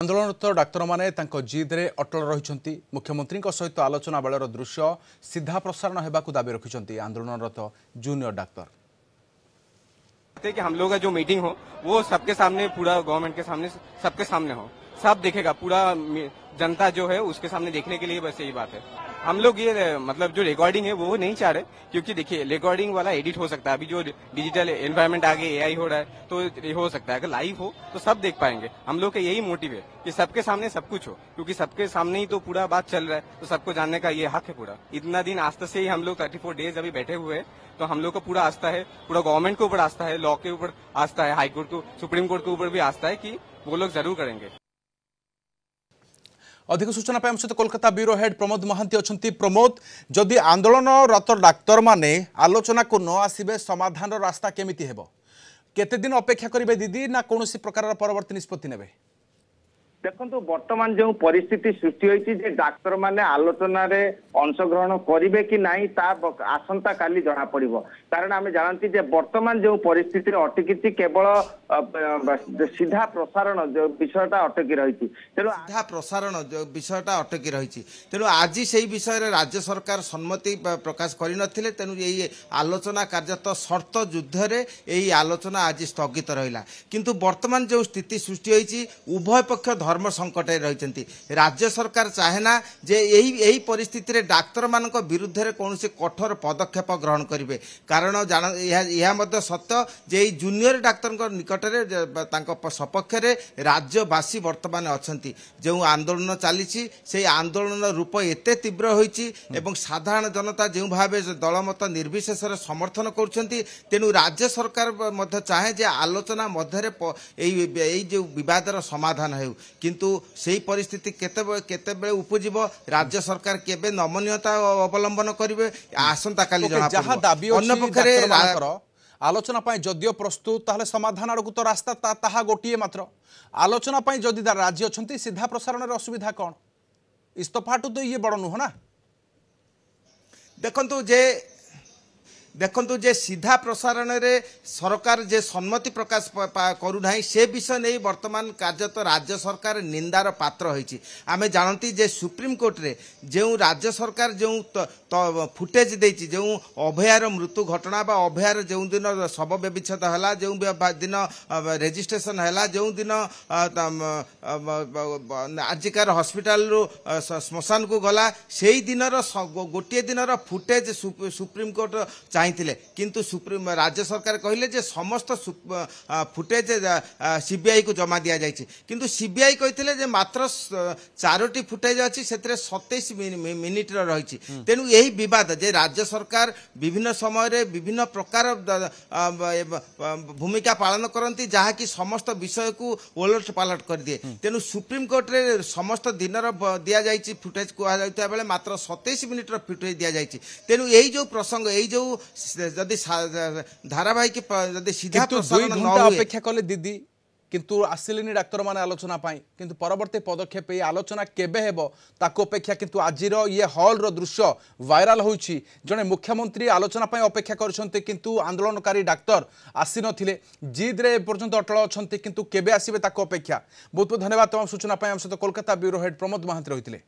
आंदोलनरत doctor माने जिद्रे अटल रही मुख्यमंत्री सहित आलोचना बेलर दृश्य सीधा प्रसारण होगा दाबी रखिंट आंदोलनरत जूनियर डाक्तर कि हम लोग का जो मीटिंग हो वो सबके सामने, पूरा गवर्नमेंट के सामने, सबके सामने हो, सब देखेगा, पूरा जनता जो है उसके सामने देखने के लिए बस यही बात है। हम लोग ये मतलब जो रिकॉर्डिंग है वो नहीं चाह रहे, क्योंकि देखिए रिकॉर्डिंग वाला एडिट हो सकता है। अभी जो डिजिटल एनवायरनमेंट आगे एआई हो रहा है तो ये हो सकता है, अगर लाइव हो तो सब देख पाएंगे। हम लोग का यही मोटिव है कि सबके सामने सब कुछ हो, क्योंकि सबके सामने ही तो पूरा बात चल रहा है, तो सबको जानने का ये हक है पूरा। इतना दिन आस्था से ही हम लोग 34 डेज अभी बैठे हुए हैं, तो हम लोग को पूरा आस्था है, पूरा गवर्नमेंट के ऊपर आस्था है, लॉ के ऊपर आस्था है, हाईकोर्ट को, सुप्रीम कोर्ट के ऊपर भी आस्था है कि वो लोग जरूर करेंगे। अधिक सूचना पाई सहित कोलकाता ब्यूरो हेड प्रमोद महांती अच्छा। प्रमोद, जदि आंदोलनरत डाक्तर माने आलोचना को न आसबे समाधान रास्ता केमिति हेबो? केते दिन अपेक्षा करिवे दीदी, ना कौन प्रकार परवर्ती निष्पत्ति नेबे? देखो बर्तमान जो परिस्थिति सृष्टि होती डाक्तर माने आलोचना रे अंशग्रहण करेंगे कि नहीं ता आसंता काली जना पड़िबो। कारण आम जानती जे वर्तमान जो परिस्थिति अटकी केवल सीधा प्रसारण जो विषयटा अटकी रही, तेणु सीधा प्रसारण जो विषयटा अटकी रही, तेणु आज से विषय रे राज्य सरकार सम्मति प्रकाश कर तेणु यही आलोचना कार्यत शर्त युद्ध रे यही आलोचना आज स्थगित रहा। किंतु वर्तमान जो स्थिति सृष्टि होती उभय पक्ष धर्म संकट रही। राज्य सरकार चाहेना जे यही परिस्थिति रे डाक्तर मान विरुद्ध रे कौन से कठोर पदक्षेप ग्रहण करेंगे। कारण यह सत्य जे जूनियर डाक्तर निकट में सपक्ष राज्यवासी वर्तमान अच्छा जो आंदोलन चली से आंदोलन रूप एत तीव्र होती साधारण जनता जो भाव दलमत निर्विशेष समर्थन करेणु राज्य सरकार चाहे जे आलोचना मध्य जो विवादर समाधान हो, किंतु से परिस्थिति केते उपजीव राज्य सरकार केबे नमनीयता अवलंबन करेंगे आसंता काली जना आलोचना जदियो प्रस्तुत ताहले समाधान आड़क तो रास्ता ताहा गोटे मात्र आलोचना जदि राज्य अच्छा सीधा प्रसारण असुविधा कौन? इस्तफाटू तो ये बड़ नुह ना। देखंतु जे सीधा प्रसारण रे सरकार जे सम्मति प्रकाश करूना से विषय नहीं वर्तमान कार्यत राज्य सरकार निंदार पात्र होती। आमे जानती जे सुप्रीम कोर्ट रे जो राज्य सरकार जो फुटेज देती जो अभयार मृत्यु घटना बा अभयार जो दिन शव व्यविच्छेद है, जो दिन रेजिस्ट्रेशन है, जो दिन आजिकार हॉस्पिटल श्मशान को गला से दिन गोटे दिन फुटेज सुप्रीम कोर्ट किंतु सुप्रीम राज्य सरकार कहले जे समस्त फुटेज सीबीआई को जमा दिया जायछि, किंतु सीबीआई कहथिले जे मात्र 4टी फुटेज अछि सेतरे 27 मिनिट रही। तेणु यही विवाद जे राज्य सरकार विभिन्न समय रे विभिन्न प्रकार भूमिका पालन करती जहाँकि समस्त विषय को ओलट पालट कर दिए। तेणु सुप्रीम कोर्ट रे समस्त दिन दिया जायछि फुटेज कहता बेले मात्र 27 मिनिट फुटेज दिया जायछि। तेणु यही जो प्रसंग यही जो जदि धारावाहिक जदि सीधा प्रसारण न हुए अपेक्षा कले दीदी, किंतु आसिलेनी डाक्तर माने आलोचना पाई, किंतु परवर्ती पदक्षेप ये आलोचना केबे हेबो ताको अपेक्षा। किंतु आजिर ये हॉल रो दृश्य वायरल होइछि, जने मुख्यमंत्री आलोचना पाई अपेक्षा करछन्ते किंतु आंदोलनकारी डाक्तर आसी नथिले, जिद रे पर्यंत अटल अछन्ते, किंतु केबे आसीबे ताको अपेक्षा। बहुत बहुत धन्यवाद तमाम सूचना पाई। हम सहित कोलकाता ब्यूरो हेड प्रमोद महांती रहिथिले।